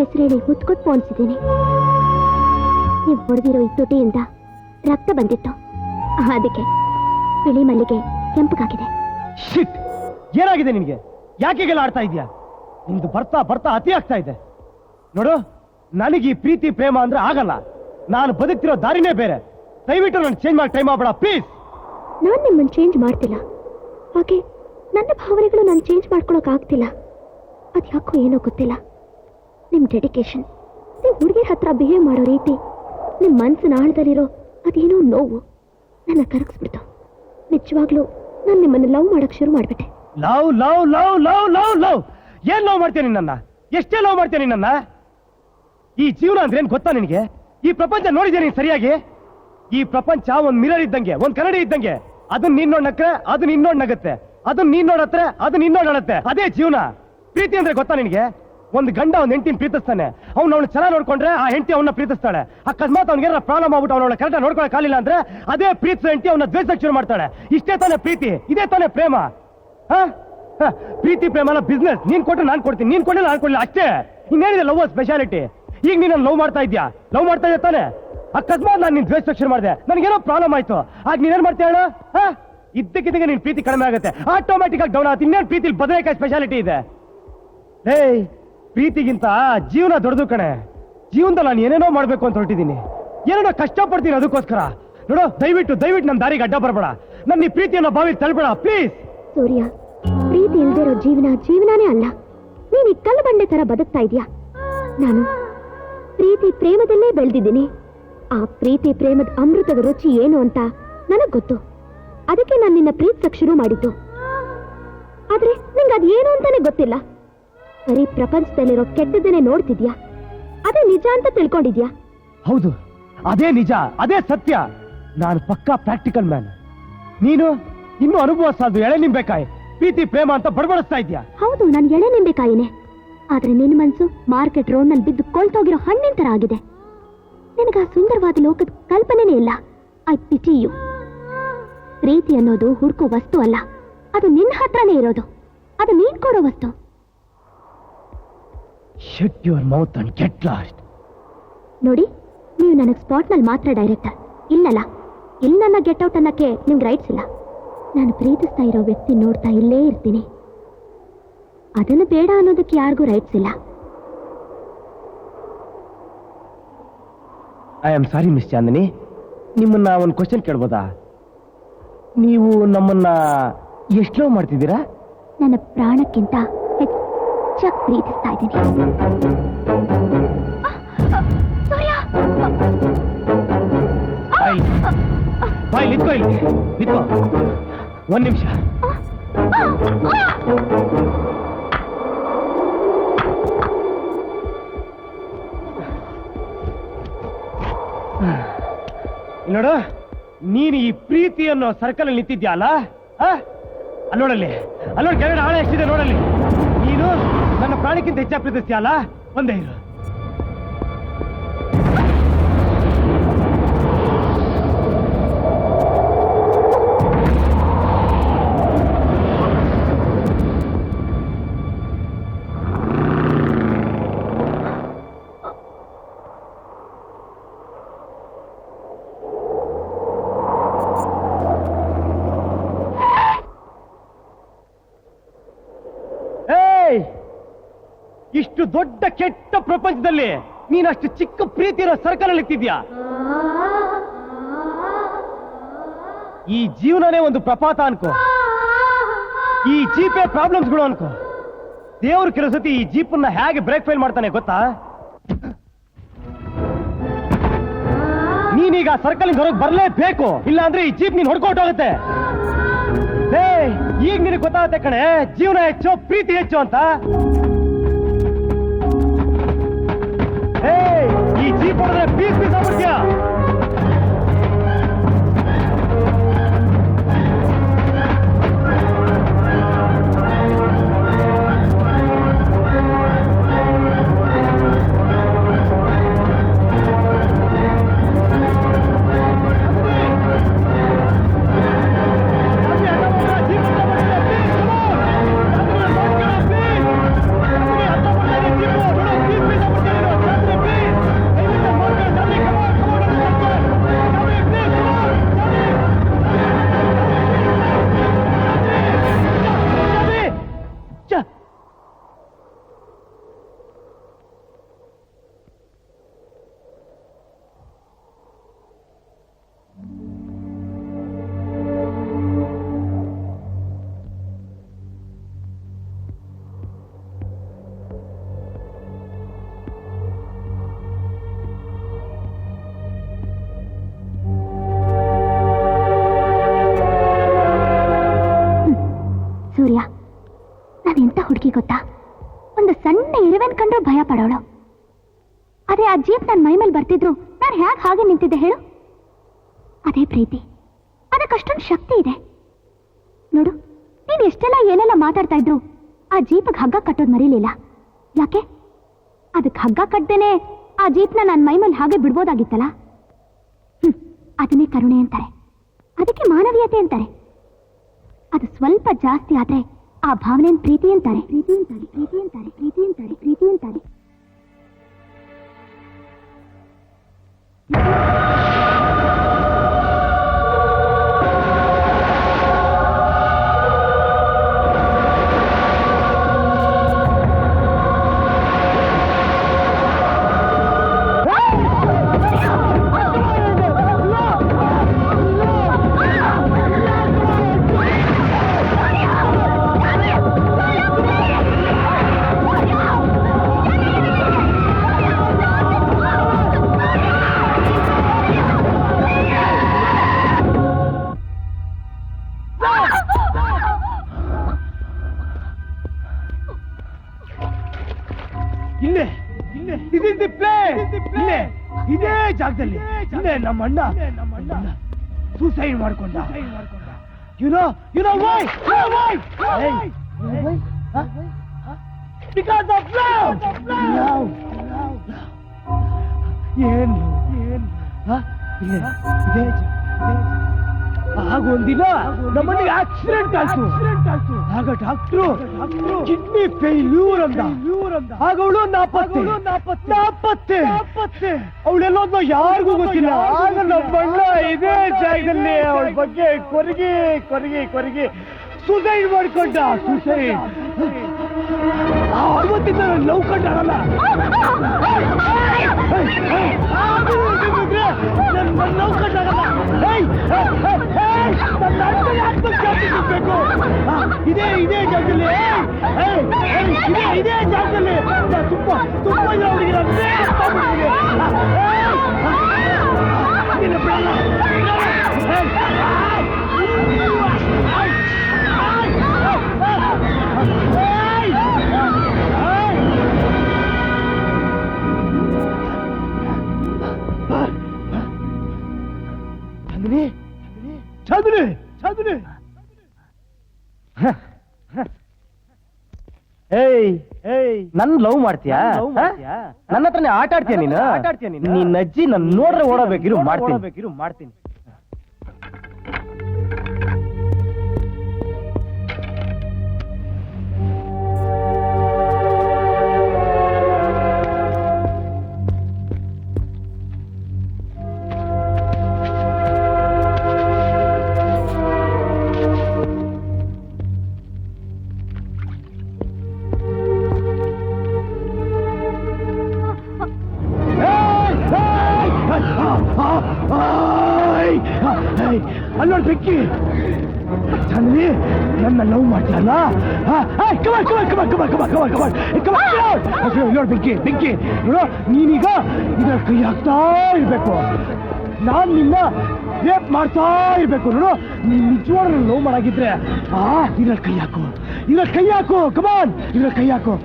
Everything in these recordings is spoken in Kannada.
ಹೆಸರೇಳಿ ಮುತ್ಕೊಟ್ಟು ಪೋಣಿಸಿದ್ದೀನಿ. ನೀವು ಹೊಡೆದಿರೋ ಈ ತುಟಿಯಿಂದ ರಕ್ತ ಬಂದಿತ್ತು, ಅದಕ್ಕೆ ಬಿಳಿ ಮಲ್ಲಿಗೆ ಕೆಂಪಗಾಗಿದೆ. ಶಿಟ್, ಏನಾಗಿದೆ ನಿನಗೆ? ಯಾಕೆಗೆಲ್ಲ ಆಡ್ತಾ ಇದೀಯಾ? ನಿಂದು ಬರ್ತಾ ಬರ್ತಾ ಅತಿ ಆಗ್ತಾ ಇದೆ ನೋಡು. ನನಗೆ ಈ ಪ್ರೀತಿ ಪ್ರೇಮ ಅಂದ್ರೆ ಆಗಲ್ಲ. ನಾನು ಬದುಕ್ತಿರೋ ದಾರಿನೇ ಬೇರೆ. ದಯವಿಟ್ಟು ನಾನು ಚೇಂಜ್ ಮಾಡಿ ಟ್ರೈ ಮಾಡಬೇಡ ಪ್ಲೀಸ್. ನಾನು ನಿಮ್ಮನ್ನು ಚೇಂಜ್ ಮಾಡ್ತಿಲ್ಲ, ಹಾಗೆ ನನ್ನ ಭಾವನೆಗಳು ನಾನು ಚೇಂಜ್ ಮಾಡ್ಕೊಳಕ್ ಆಗ್ತಿಲ್ಲ. ಅದು ಯಾಕೋ ಏನೋ ಗೊತ್ತಿಲ್ಲ. ನಿಮ್ಮ ಡೆಡಿಕೇಶನ್, ನೀವು ಹುಡುಗಿರ ಹತ್ರ ಬಿಹೇವ್ ಮಾಡೋ ರೀತಿ, ನಿಮ್ಮ ಮನಸ್ಸಿನ ಆಳದಲ್ಲಿರೋ ಅದೇನೋ ನೋವು ನನ್ನ ಕರಗಿಸ್ಬಿಡ್ತು. ನಿಜವಾಗ್ಲೂ ನಾನು ನಿಮ್ಮನ್ನು ಲವ್ ಮಾಡಕ್ ಶುರು ಮಾಡ್ಬಿಟ್ಟೆ. Love love love love love love ಏನ್ ಲವ್ ಮಾಡ್ತೇನೆ ನನ್ನ? ಎಷ್ಟೇ ಲವ್ ಮಾಡ್ತೇನೆ ನನ್ನ? ಈ ಜೀವನ ಅಂದ್ರೆ ಏನ್ ಗೊತ್ತಾ ನಿನಗೆ? ಈ ಪ್ರಪಂಚ ನೋಡಿದ್ಯಾ ನೀನ್ ಸರಿಯಾಗಿ? ಈ ಪ್ರಪಂಚ ಒಂದ್ ಮಿರರ್ ಇದ್ದಂಗೆ, ಒಂದ್ ಕನ್ನಡಿ ಇದ್ದಂಗೆ. ಅದನ್ನ ನೀನ್ ನೋಡ್ ನಕ್ರೆ ಅದನ್ನ ಇನ್ನೋಡ್ ನಗತ್ತೆ, ಅದನ್ನ ನೀನ್ ನೋಡತ್ರೆ ಅದನ್ನ ಇನ್ನೋಡ್ ಅಳತ್ತೆ. ಅದೇ ಜೀವನ. ಪ್ರೀತಿ ಅಂದ್ರೆ ಗೊತ್ತಾ ನಿನಗೆ? ಒಂದು ಗಂಡ ಒಂದ್ ಹೆಂಡತಿನ ಪ್ರೀತಿಸ್ತಾನೆ, ಅವ್ನ ಚೆನ್ನಾಗಿ ನೋಡ್ಕೊಂಡ್ರೆ ಆ ಹೆಂಡತಿ ಅವನ್ನ ಪ್ರೀತಿಸ್ತಾಳೆ. ಅಕಸ್ಮಾತ್ ಅವ್ನಿಗೆ ಪ್ರಾಬ್ಲಮ್ ಆಗ್ಬಿಟ್ಟು ಅವನ ಕರೆಕ್ಟ್ ನೋಡ್ಕೊಳಕ್ ಆಗಿಲ್ಲ ಅಂದ್ರೆ ಅದೇ ಪ್ರೀತಿಸೋ ಹೆಂಡತಿ ಅವನ್ನ ದ್ವೇಷಕ್ಕೆ ಶುರು ಮಾಡ್ತಾಳೆ. ಇಷ್ಟೇ ತಾನೇ ಪ್ರೀತಿ, ಇದೇ ತಾನೇ ಪ್ರೇಮ. ಪ್ರೀತಿ ಪ್ರೇಮನ ಬಿಸ್ನೆಸ್. ನೀನ್ ಕೊಟ್ಟರೆ ನಾನ್ ಕೊಡ್ತೀನಿ, ನೀನ್ ಕೊಟ್ಟರೆ ನಾನ್ ಕೊಡ್ಲಿಲ್ಲ, ಅಷ್ಟೇ. ಇನ್ನೇನಿದೆ ಲವ್ ಸ್ಪೆಷಾಲಿಟಿ? ಈಗ ನೀನ್ ಲವ್ ಮಾಡ್ತಾ ಇದ್ಯಾ, ಲವ್ ಮಾಡ್ತಾ ಇದ್ಯಾ ತಾನೆ? ಅಕಸ್ಮಾತ್ ನಾನು ನಿನ್ ದ್ವೇಷಕ್ಕೆ ಶುರು ಮಾಡಿದೆ, ನನ್ಗೇನೋ ಪ್ರಾಬ್ಲಮ್ ಆಯ್ತು, ಆಗ ನೀನೇನ್ ಮಾಡ್ತೀಯ ಹೇಳು? ಇದ್ದಕ್ಕಿದ್ದಂಗೆ ನಿನ್ ಪ್ರೀತಿ ಕಡಿಮೆ ಆಗುತ್ತೆ, ಆಟೋಮ್ಯಾಟಿಕ್ ಆಗಿ ಡೌನ್ ಆಗುತ್ತೆ. ಇನ್ನೇನು ಪ್ರೀತಿಲಿ ಬದನೆಕಾಯಿ ಸ್ಪೆಷಾಲಿಟಿ ಇದೆ? ಏಯ್, ಪ್ರೀತಿಗಿಂತ ಜೀವನ ದೊಡ್ಡದು ಕಣೆ. ಜೀವನದಲ್ಲಿ ನಾನು ಏನೇನೋ ಮಾಡ್ಬೇಕು ಅಂತ ಹೊರಟಿದ್ದೀನಿ, ಏನೇನೋ ಕಷ್ಟಪಡ್ತೀನಿ ಅದಕ್ಕೋಸ್ಕರ. ನೋಡು, ದಯವಿಟ್ಟು ದಯವಿಟ್ಟು ನಮ್ಮ ದಾರಿಗೆ ಅಡ್ಡ ಬರಬೇಡ. ನನ್ನ ಈ ಪ್ರೀತಿಯನ್ನು ಬಾವಿಗೆ ತಳ್ಬೇಡ ಪ್ಲೀಸ್. ಸೂರ್ಯ, ಪ್ರೀತಿ ಇಲ್ದಿರೋ ಜೀವನ ಜೀವನಾನೇ ಅಲ್ಲ. ನೀನ್ ಈ ಕಲ್ಲು ಬಂಡೆ ತರ ಬದುಕ್ತಾ ಇದೀಯಾ. ನಾನು ಪ್ರೀತಿ ಪ್ರೇಮದಲ್ಲೇ ಬೆಳೆದಿದ್ದೀನಿ. ಆ ಪ್ರೀತಿ ಪ್ರೇಮದ ಅಮೃತದ ರುಚಿ ಏನು ಅಂತ ನನಗ್ ಗೊತ್ತು. ಅದಕ್ಕೆ ನಾನು ನಿನ್ನ ಪ್ರೀತಿಸಕ್ ಶುರು ಮಾಡಿದ್ದು. ಆದ್ರೆ ನಿಂಗೆ ಅದ್ ಏನು ಅಂತಾನೆ ಗೊತ್ತಿಲ್ಲ. ಬರೀ ಪ್ರಪಂಚದಲ್ಲಿರೋ ಕೆಟ್ಟದನ್ನೇ ನೋಡ್ತಿದ್ಯಾ, ಅದೇ ನಿಜ ಅಂತ ತಿಳ್ಕೊಂಡಿದ್ಯಾ? ಹೌದು, ಅದೇ ನಿಜ, ಅದೇ ಸತ್ಯ. ನಾನು ಪಕ್ಕಾ ಪ್ರಾಕ್ಟಿಕಲ್ ಮ್ಯಾನ್. ನೀನು ಇನ್ನೂ ಅನುಭವ ಸಾಲದು ಎಳೆ ನಿಂಬೇಕಾಯ್ ಪ್ರೀತಿ ಪ್ರೇಮ ಅಂತ ಬಡಬಡಿಸ್ತಾ ಇದ್ಯಾ. ಹೌದು, ನಾನು ಎಳೆ ನಿಂಬೇಕಾಯಿನೇ. ಆದ್ರೆ ನಿನ್ ಮನ್ಸು ಮಾರ್ಕೆಟ್ ರೋಡ್ ನಲ್ಲಿ ಬಿದ್ದು ಕೊಳ್ತೋಗಿರೋ ಹಣ್ಣಿನ ತರ ಆಗಿದೆ. ನಿನಗ ಸುಂದರವಾದ ಲೋಕದ ಕಲ್ಪನೆನೇ ಇಲ್ಲ. I PT you. ಪ್ರೀತಿ ಅನ್ನೋದು ಹುಡ್ಕೋ ವಸ್ತು ಅಲ್ಲ, ಅದು ನಿನ್ನ ಹತ್ರನೇ ಇರೋದು. ಅದು ನೀನ್ ಕೊಡೋ ವಸ್ತು. Shut your mouth and get lost. ನೋಡಿ, ನೀವು ನನಗೆ ಸ್ಪಾಟ್ ನಲ್ಲಿ ಮಾತ್ರ ಡೈರೆಕ್ಟರ್, ಇಲ್ಲಲ್ಲ. ಇಲ್ಲಿ ನನ್ನ ಗೆಟ್ ಔಟ್ ಅನ್ನಕ್ಕೆ ನಿಮ್ಗೆ ರೈಟ್ಸ್ ಇಲ್ಲ. ನಾನು ಪ್ರೀತಿಸ್ತಾ ಇರೋ ವ್ಯಕ್ತಿ ನೋಡ್ತಾ ಇಲ್ಲೇ ಇರ್ತೀನಿ. ಅದನ್ನು ಬೇಡ ಅನ್ನೋದಕ್ಕೆ ಯಾರಿಗೂ ರೈಟ್ಸ್ ಇಲ್ಲ. I am sorry miss Chandini, ನಿಮ್ಮನ್ನ ಒಂದು ಕ್ವಶನ್ ಕೇಳ್ಬೋದಾ? ನೀವು ನಮ್ಮನ್ನ ಎಷ್ಟು ಲವ್ ಮಾಡ್ತಿದ್ದೀರಾ? ನನ್ನ ಪ್ರಾಣಕ್ಕಿಂತ ಹೆಚ್ಚಾಗಿ ಪ್ರೀತಿಸ್ತಾ ಇದ್ದೀನಿ. ಬಾಯ್ ನಿತ್ಕೋ, ಇಲ್ಲಿ ನಿತ್ಕೋ, ಒಂದ್ ನಿಮಿಷ. ನೋಡು, ನೀನು ಈ ಪ್ರೀತಿ ಅನ್ನೋ ಸರ್ಕಲ್ ಅಲ್ಲಿ ನಿಂತಿದ್ಯಾ ಅಲ್ಲ? ಅಲ್ಲೋಡಲ್ಲಿ, ಅಲ್ಲೋಡ್ ಕೆಳಗಡೆ ಆಳ ಎಷ್ಟಿದೆ ನೋಡಲ್ಲಿ. ನೀನು ನನ್ನ ಪ್ರಾಣಕ್ಕಿಂತ ಹೆಚ್ಚಾಗಿ ಪ್ರೀತಿಸ್ತೀಯ ಅಲ್ಲ? ಒಂದೇ ಇರು. ಇಷ್ಟು ದೊಡ್ಡ ಕೆಟ್ಟ ಪ್ರಪಂಚದಲ್ಲಿ ನೀನಷ್ಟು ಚಿಕ್ಕ ಪ್ರೀತಿ ಇರೋ ಸರ್ಕಲ್ ಅಲ್ಲಿ ಇರ್ತಿದ್ಯಾ? ಈ ಜೀವನನೇ ಒಂದು ಪ್ರಪಾತ ಅನ್ಕೋ, ಈ ಜೀಪೇ ಪ್ರಾಬ್ಲಮ್ಸ್ಗಳು ಅನ್ಕೋ. ದೇವ್ರು ಕೆಲವು ಸತಿ ಈ ಜೀಪನ್ನ ಹೇಗೆ ಬ್ರೇಕ್ ಫೇಲ್ ಮಾಡ್ತಾನೆ ಗೊತ್ತಾ? ನೀನೀಗ ಸರ್ಕಲ್ ಹೊರಗೆ ಬರ್ಲೇಬೇಕು, ಇಲ್ಲ ಅಂದ್ರೆ ಈ ಜೀಪ್ ನೀನ್ ಹೊಡ್ಕೊಟ್ಟೋಗುತ್ತೆ. ಈಗ ನಿನಗೆ ಗೊತ್ತಾಗುತ್ತೆ ಕಣೆ, ಜೀವನ ಹೆಚ್ಚು ಪ್ರೀತಿ ಹೆಚ್ಚು ಅಂತ. ಈ ಜೀಪ್ ಹೊಡೆದ್ರೆ ಪೀಸ್ ಪೀಸ್ ಆಗ್ಬಿಡ್ತೀಯ. ಭಯ ಪಡೋಳು. ಅದೇ ಆ ಜೀಪ್ ನನ್ನ ಮೈ ಮೇಲೆ ಬರ್ತಿದ್ರು ನಾನು ಹೇಗೆ ಹಾಗೆ ನಿಂತಿದ್ದೆ ಹೇಳು? ಅದೇ ಪ್ರೀತಿ, ಅದಕ್ಕಷ್ಟೊಂದು ಶಕ್ತಿ ಇದೆ ನೋಡು. ನೀನು ಎಷ್ಟೆಲ್ಲ ಏನೆಲ್ಲ ಮಾತಾಡ್ತಾ ಇದ್ರು ಆ ಜೀಪಿಗೆ ಹಗ್ಗ ಕಟ್ಟೋದು ಮರೀಲಿಲ್ಲ. ಯಾಕೆ? ಅದಕ್ಕೆ ಹಗ್ಗ ಕಟ್ಟದೇನೆ ಆ ಜೀಪ್ನ ನನ್ನ ಮೈ ಮೇಲೆ ಹಾಗೆ ಬಿಡ್ಬೋದಾಗಿತ್ತಲ್ಲ. ಅದನ್ನೇ ಕರುಣೆ ಅಂತಾರೆ, ಅದಕ್ಕೆ ಮಾನವೀಯತೆ ಅಂತಾರೆ. ಅದು ಸ್ವಲ್ಪ ಜಾಸ್ತಿ ಆದ್ರೆ ಆ ಭಾವನೆಯನ್ನು ಪ್ರೀತಿ ಅಂತಾರೆ. ಪ್ರೀತಿ ಅಂತಾರೆ, ಪ್ರೀತಿ ಅಂತಾರೆ, ಪ್ರೀತಿ ಅಂತಾರೆ, ಪ್ರೀತಿ ಅಂತಾರೆ. ಇದೇ ಜಾಗದಲ್ಲಿ ನಮ್ಮಣ್ಣ ಸೂಸೈಡ್ ಮಾಡ್ಕೊಂಡ. Because of love. ಏನು ಆಗೊಂದಿನ ನಮ್ಮನಿಗೆ ಆಕ್ಸಿಡೆಂಟ್ ಆಯ್ತು. ಆಗ ಡಾಕ್ಟ್ರು ಕಿಡ್ನಿ ಫೇಲ್ಯೂರ್ ಅಂದ. ಆಗ ಅವಳು ನಾಪತ್ತೆ. ಅವಳೆಲ್ಲೋದ್ನೋ ಯಾರಿಗೂ ಗೊತ್ತಿಲ್ಲ. ಆಗ ನಮ್ಮಣ್ಣ ಇದೇ ಜಾಗದಲ್ಲಿ ಅವಳ ಬಗ್ಗೆ ಕೊರಗಿ ಸೂಸೈಡ್ ಮಾಡ್ಕೊಂಡ. ಸೂಸೈಡ್ ಅವತ್ತಿಂದ ಲವ್ ಕಂಡಾರಲ್ಲ. ಲವ್ ಕಂಡಾರಲ್ಲ. ಇದೇ ಜಾಗದಲ್ಲಿ ಇದೇ ಜಾಗದಲ್ಲಿ ತುಂಬಾ ಹುಡುಗಿರ ಚಂದ್ರಿ ನನ್ ಲವ್ ಮಾಡ್ತೀಯಾ? ನನ್ನ ಹತ್ರನೇ ಆಟ ಆಡ್ತೀಯ ನೀನು? ನಿನ್ನ ಅಜ್ಜಿ ನನ್ ನೋಡ್ರೆ ಓಡಬೇಕಿರು ಮಾಡ್ತೀನಿ. ಅಲ್ಲೋಡ್ ಬೆಂಕಿ. ಚಂದ್ರಿ ನನ್ನ ಲವ್ ಮಾಡ್ತೀಯಲ್ಲ? ನೋಡ್ ಬೆಂಕಿ ನೋಡು, ನೀನೀಗ ಇದರ ಕೈ ಹಾಕ್ತಾ ಇರ್ಬೇಕು. ನಾನ್ ನಿನ್ನ ರೇಪ್ ಮಾಡ್ತಾ ಇರ್ಬೇಕು. ನೋಡು, ನೀನ್ ನಿಜವಾದ ಲವ್ ಮಾಡಾಗಿದ್ರೆ ಇದ್ರ ಕೈ ಹಾಕು. ಕಮಾನ್, ಇದ್ರ ಕೈ ಹಾಕು.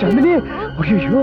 ಚಂದನಿ, ಅಯ್ಯೋ